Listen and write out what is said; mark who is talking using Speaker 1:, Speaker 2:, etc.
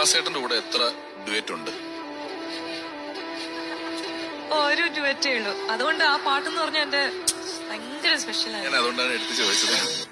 Speaker 1: ദാസേട്ടന്റെ കൂടെ എത്ര ഡുവറ്റ് ഉണ്ട്?
Speaker 2: ഒരു ഡുവറ്റേ ഉള്ളൂ. അതുകൊണ്ട് ആ പാട്ടെന്ന് പറഞ്ഞാൽ എന്റെ ഭയങ്കര സ്പെഷ്യലാണ്.
Speaker 1: ഞാൻ അതുകൊണ്ടാണ് എടുത്ത് ചോദിച്ചത്.